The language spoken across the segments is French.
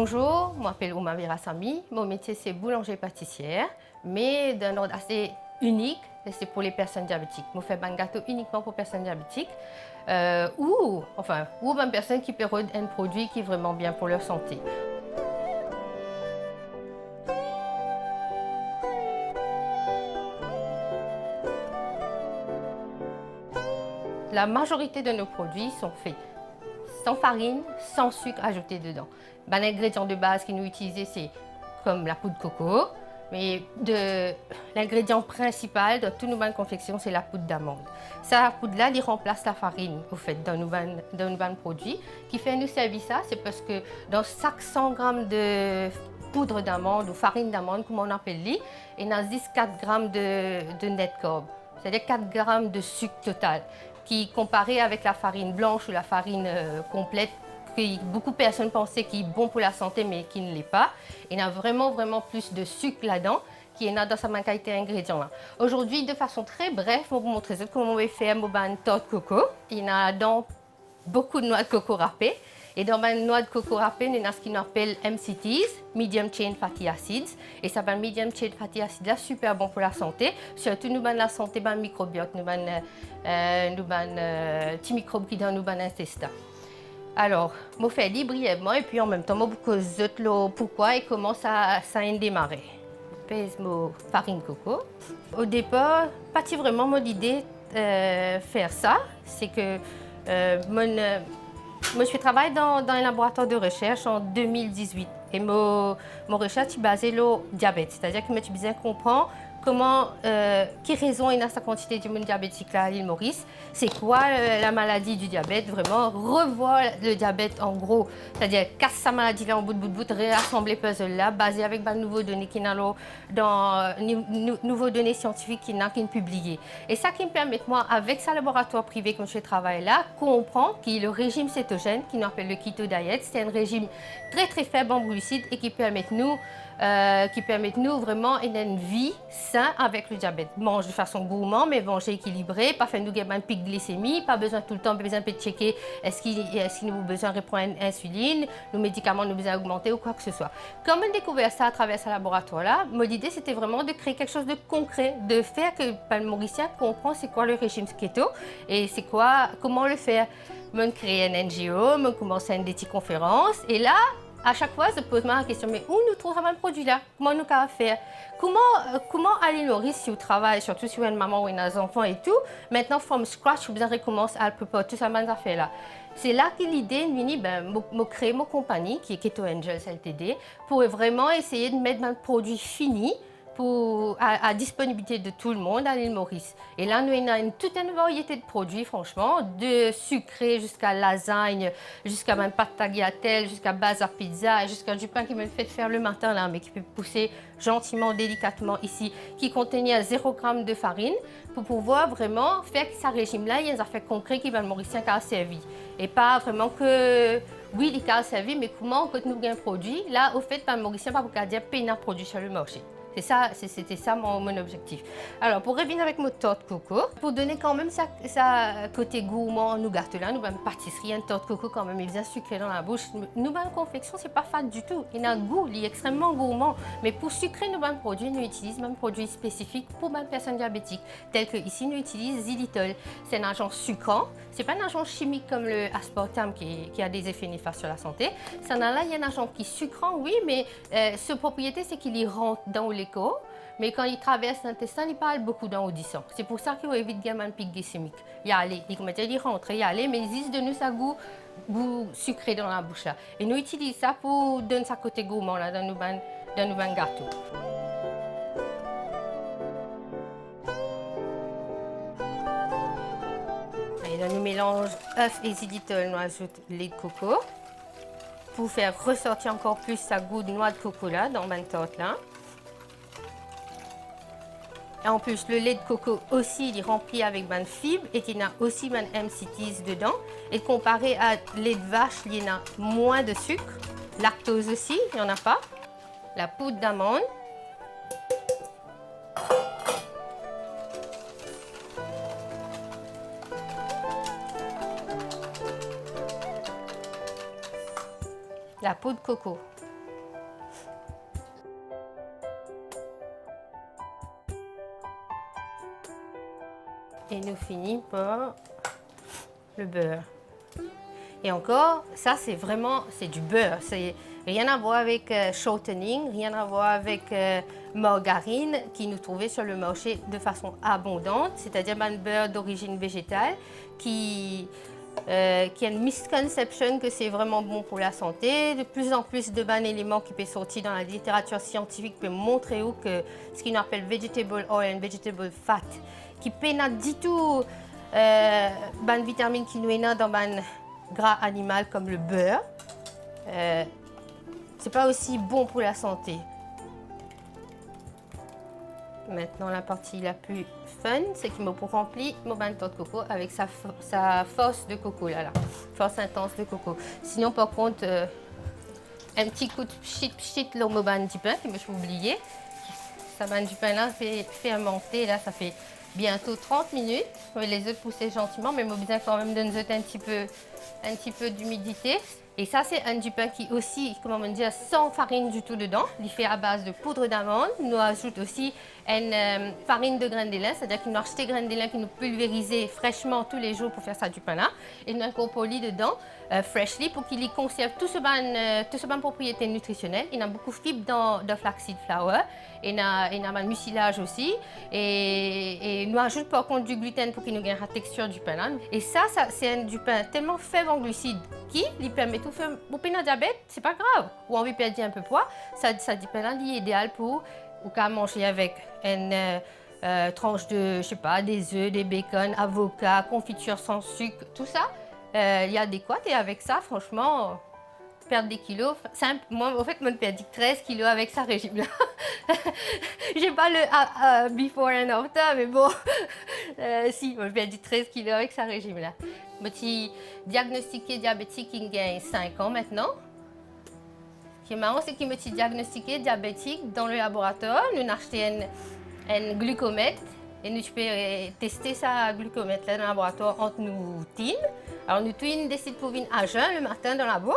Bonjour, je m'appelle Ouma Virasamy. Mon métier c'est boulanger-pâtissière, mais d'un ordre assez unique, c'est pour les personnes diabétiques. Je fais un gâteau uniquement pour personnes diabétiques ou une personne qui peut un produit qui est vraiment bien pour leur santé. La majorité de nos produits sont faits sans farine, sans sucre ajouté dedans. L'ingrédient de base que nous utilisons, c'est comme la poudre de coco, mais l'ingrédient principal de toutes nos confections, c'est la poudre d'amande. Cette poudre-là, elle remplace la farine, au fait, dans nos produits. Qui fait nous servir ça, c'est parce que dans chaque 100 g de poudre d'amande ou farine d'amande, comme on appelle, il y a 4 g de net carb, c'est-à-dire 4 g de sucre total, qui comparé avec la farine blanche ou la farine complète, que beaucoup de personnes pensaient qu'il est bon pour la santé, mais qui ne l'est pas. Il y a vraiment plus de sucre là-dedans, qui est dans sa qualité ingrédient. Aujourd'hui, de façon très brève, je vais vous montrer comment on va faire une tarte de coco. Il y a dans beaucoup de noix de coco râpées. Et dans ma noix de coco râpée, il y a ce qu'on appelle MCTs, Medium Chain Fatty Acids. Et ça, Medium Chain Fatty Acids, là, super bon pour la santé. Surtout, nous la santé, le microbiote, nous petits microbes qui dans nos intestins. Alors, je fais brièvement et puis en même temps, je vous dis pourquoi et comment ça a démarré. Je pèse ma farine de coco. Au départ, pas vraiment mon idée de faire ça. C'est que moi, je travaille dans un laboratoire de recherche en 2018 et mon recherche est basée sur le diabète, c'est-à-dire que je suis besoin de comprendre quelle raison il y a cette quantité de monde diabétique là à l'île Maurice, c'est quoi la maladie du diabète, vraiment revoir le diabète en gros, c'est-à-dire casser sa maladie là en bout de bout, réassembler puzzle là, basé avec les nouveaux données qui sont dans nouveaux données scientifiques qui sont publiées. Et ça qui me permet moi, avec ce laboratoire privé que je travaille là, comprendre que le régime cétogène, qui nous appelle le keto diet, c'est un régime très faible en glucides et qui permet nous vraiment une vie saine avec le diabète. Mange de façon gourmande, mais manger équilibré, pas faire nous un pic de glycémie, pas besoin tout le temps, pas besoin de checker est-ce qu'il nous a besoin de reprendre une insuline, nos médicaments nous besoin d'augmenter ou quoi que ce soit. Comme on a découvert ça à travers ce laboratoire-là, mon idée c'était vraiment de créer quelque chose de concret, de faire que le Mauricien comprend c'est quoi le régime keto et c'est quoi, comment le faire. On crée un NGO, on commence à une petite conférence et là, à chaque fois, je pose la question, mais où nous trouvons un produit là? Comment nous pouvons faire? Comment aller nourrir si vous travaillez, surtout si vous êtes une maman ou un enfant et tout, maintenant, from scratch, vous recommencer à préparer tout ça, affaires là. C'est là que l'idée de créer ma compagnie, qui est Keto Angels Ltd, pour vraiment essayer de mettre un produit fini à disponibilité de tout le monde à l'île Maurice. Et là, nous avons toute une variété de produits, franchement, de sucré jusqu'à lasagne, jusqu'à même pâte tagliatelle, jusqu'à base à pizza, jusqu'à du pain qui me fait faire le matin, là, mais qui peut pousser gentiment, délicatement ici, qui contenait 0 g de farine, pour pouvoir vraiment faire que ce régime-là, il y a des affaires concrètes qui va le Mauricien qui a servi. Et pas vraiment que... Oui, il a servi, mais comment, quand nous avons un produit, là, au fait, le Mauricien ne va pas dire payer un produit sur le marché. C'était ça mon objectif. Alors, pour revenir avec mon tarte coco, pour donner quand même ça côté gourmand, nous gâteau là, nous avons une pâtisserie, une tarte coco quand même, il vient sucré dans la bouche. Nous avons une confection, c'est pas fat du tout. Il a un goût, il est extrêmement gourmand. Mais pour sucrer nos produits, nous utilisons un produit spécifique pour les personnes diabétiques, tel que ici nous utilisons xylitol. C'est un agent sucrant, c'est pas un agent chimique comme le aspartame qui a des effets néfastes sur la santé. Ça là, il y a un agent qui est sucrant, oui, mais sa propriété c'est qu'il y rentre dans l'éco, mais quand il traverse l'intestin, il parle beaucoup dans l'audition. C'est pour ça qu'il évite un pic glycémique. Il rentre, il allait, mais il existe de nous ça goût sucré dans la bouche. Et nous utilisons ça pour donner ça côté gourmand là, dans nos gâteaux. Et là, nous mélangeons œufs et xylitol, nous ajoutons lait de coco pour faire ressortir encore plus sa goût de noix de coco là, dans ma tarte là. Et en plus, le lait de coco aussi, il est rempli avec de fibres et il y a aussi des MCTs dedans. Et comparé à lait de vache, il y en a moins de sucre. Lactose aussi, il n'y en a pas. La poudre d'amande. La poudre de coco. Et nous finissons par le beurre. Et encore, ça c'est vraiment, c'est du beurre. C'est rien à voir avec shortening, rien à voir avec margarine qui nous trouvait sur le marché de façon abondante, c'est-à-dire un beurre d'origine végétale qui a une misconception que c'est vraiment bon pour la santé. De plus en plus de bons éléments qui peuvent sortir dans la littérature scientifique peuvent montrer que ce qu'on appelle vegetable oil and vegetable fat, qui peut pas du tout bonnes vitamines qui nous sont dans le gras animal comme le beurre. C'est pas aussi bon pour la santé. Maintenant, la partie la plus fun, c'est qu'il m'a rempli mon bain de torte de coco avec sa force de coco, là, force intense de coco. Sinon, par contre, un petit coup de pchit dans mon bain du pain, que je vais oublier. Ça bain du pain là fait fermenter, là, ça fait bientôt 30 minutes. Je vais les œufs pousser gentiment, mais j'ai besoin quand même de nous un petit peu d'humidité. Et ça, c'est un du pain qui aussi, comment on dit, sans farine du tout dedans. Il fait à base de poudre d'amande. Nous ajoute aussi une farine de graines de lin, c'est-à-dire qu'il nous achète des graines de lin qui nous pulvérisent fraîchement tous les jours pour faire ça du pain là. Et nous incorporons dedans, freshly, pour qu'il y conserve tout ce ban propriétés nutritionnelles. Il y a beaucoup de fibres dans le flaxseed flour. Il y a un mucilage aussi. Et nous ajoutons par contre du gluten pour qu'il nous gagne la texture du pain là. Et ça c'est un du pain tellement faible en glucides qui lui permet tout faire. Pour le diabète, c'est pas grave. Ou on veut perdre un peu de poids, ça du pain là est idéal pour manger avec une tranche de, je sais pas, des œufs, des bacon, avocat, confiture sans sucre, tout ça. Il y a adéquat et avec ça, franchement, perdre des kilos, simple. Moi, en fait, je perds 13 kilos avec ce régime-là. J'ai pas le before and after, mais bon, si, je perds 13 kilos avec ce régime-là. Je suis diagnostiquée diabétique il y a 5 ans maintenant. Ce qui est marrant, c'est que je suis diagnostiquée diabétique dans le laboratoire. Nous avons acheté un glucomètre et nous pouvons tester sa glucomètre là dans le laboratoire entre nous teams. Alors nous tous décidons pour venir à jeun le matin dans le labo.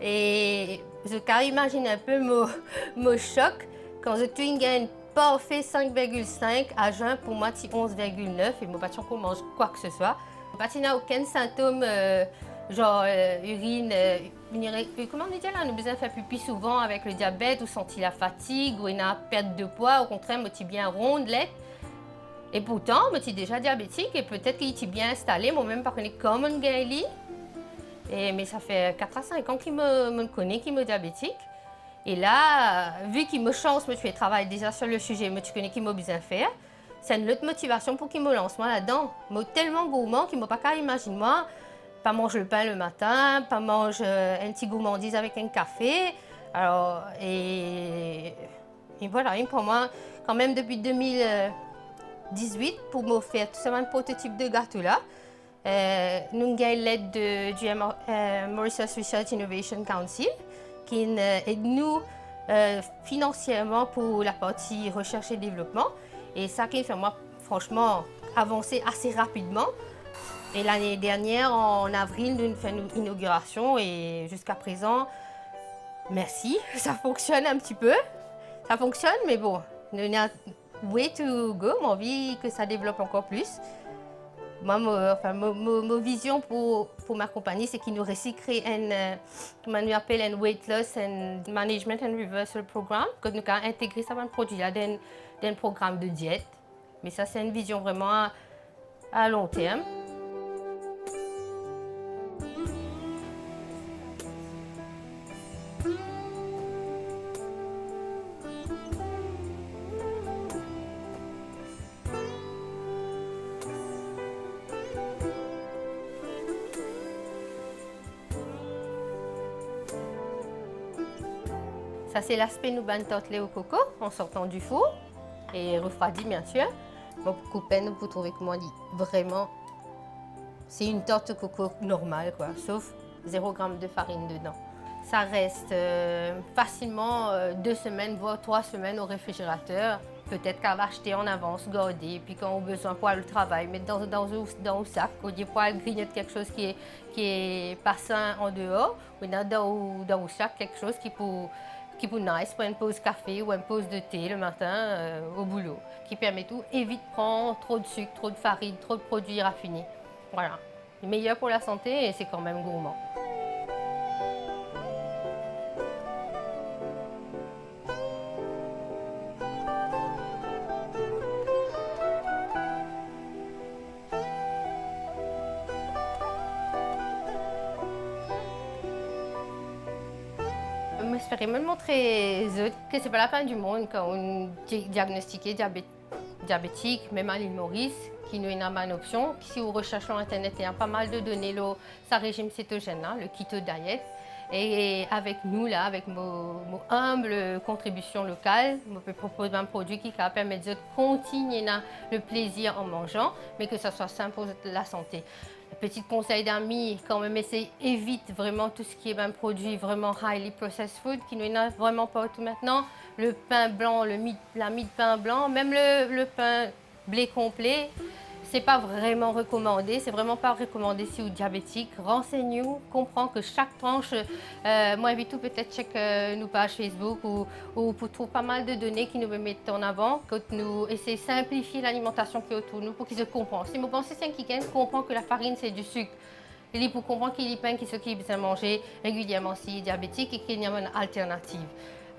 Et je peux imaginer un peu mon choc quand je tous gagne parfait 5,5 à jeun pour moi c'est 11,9 et mon patient qu'on mange quoi que ce soit. Mon patient n'a aucun symptôme genre urine, comment on dit là, on a besoin de faire pipi souvent avec le diabète ou sentir la fatigue ou une perte de poids, au contraire, je suis bien rondelette. Et pourtant, je suis déjà diabétique et peut-être qu'il est bien installé, moi-même par contre comme un gaili. Mais ça fait 4 à 5 ans qu'il me connaît, qu'il est diabétique. Et là, vu qu'il me chance, je fais travail déjà sur le sujet, je connais qu'il m'a besoin de faire. C'est une autre motivation pour qu'il me lance moi là-dedans. Je suis tellement gourmand qu'il ne m'a pas qu'à imaginer moi. Pas manger le pain le matin, pas manger un petit gourmandise avec un café. Alors, et voilà, et pour moi, quand même depuis 2018, pour me faire tout ça, un prototype de gâteau là, nous avons l'aide du Mauritius Research Innovation Council qui aide nous financièrement pour la partie recherche et développement. Et ça qui fait moi, franchement, avancer assez rapidement. Et l'année dernière, en avril, nous avons fait une inauguration et jusqu'à présent, merci, ça fonctionne un petit peu. Ça fonctionne, mais bon, nous avons way to go, j'ai envie que ça développe encore plus. Moi, ma vision pour ma compagnie, c'est qu'il nous créé nous appelle un weight loss and management and reversal programme, que nous avons intégré ça dans le produit là, dans un programme de diète. Mais ça, c'est une vision vraiment à long terme. Ça, c'est l'aspect nous ban tortelé au coco en sortant du four et refroidi bien sûr. Bon, pour couper, vous trouvez comment on dit vraiment, c'est une torte au coco normale quoi, sauf 0 g de farine dedans. Ça reste facilement 2 semaines voire 3 semaines au réfrigérateur. Peut-être qu'à l'acheter en avance, garder, puis quand on a besoin pour le travail, mettre dans le sac, ou des fois grignoter quelque chose qui est pas sain en dehors, ou dans le sac quelque chose qui peut qui peut nice pour une pause café ou une pause de thé le matin au boulot, qui permet tout, évite de prendre trop de sucre, trop de farine, trop de produits raffinés. Voilà, c'est meilleur pour la santé et c'est quand même gourmand. J'espérais me montrer aux autres que c'est pas la fin du monde quand on est diagnostiqué diabétique, même à l'île Maurice, qui nous est une option. Si vous recherchez sur Internet, il y a pas mal de données là, sur régime cétogène, là, le keto diet. Et avec nous, là, avec mon humble contribution locale, je peux proposer un produit qui permet de continuer le plaisir en mangeant, mais que ça soit sain pour la santé. Petit conseil d'amis, quand même, évite vraiment tout ce qui est un produit vraiment highly processed food, qui nous a vraiment pas tout maintenant. Le pain blanc, la mie de pain blanc, même le pain blé complet, c'est pas vraiment recommandé. C'est vraiment pas recommandé si vous êtes diabétique. Renseignez-vous, comprends que chaque tranche, moi invite tout peut-être check nos pages Facebook ou pour trouver pas mal de données qui nous mettent en avant, que nous essayons de simplifier l'alimentation qui est autour de nous pour qu'ils se comprennent. Si vous pensez que quelqu'un comprend que la farine c'est du sucre, il faut comprendre qu'il y a pain qui ce qu'il besoin manger régulièrement s'il est diabétique et qu'il y a une alternative.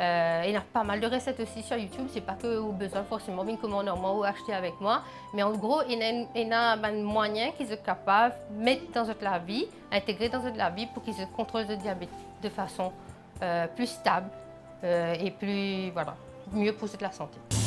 Il y a pas mal de recettes aussi sur YouTube, c'est pas que vous avez besoin forcément d'une commande normale ou acheter avec moi, mais en gros, il y a un moyen qu'ils sont capables de mettre dans votre vie, intégrer dans votre vie pour qu'ils se contrôlent le diabète de façon plus stable et plus, voilà, mieux pour la santé.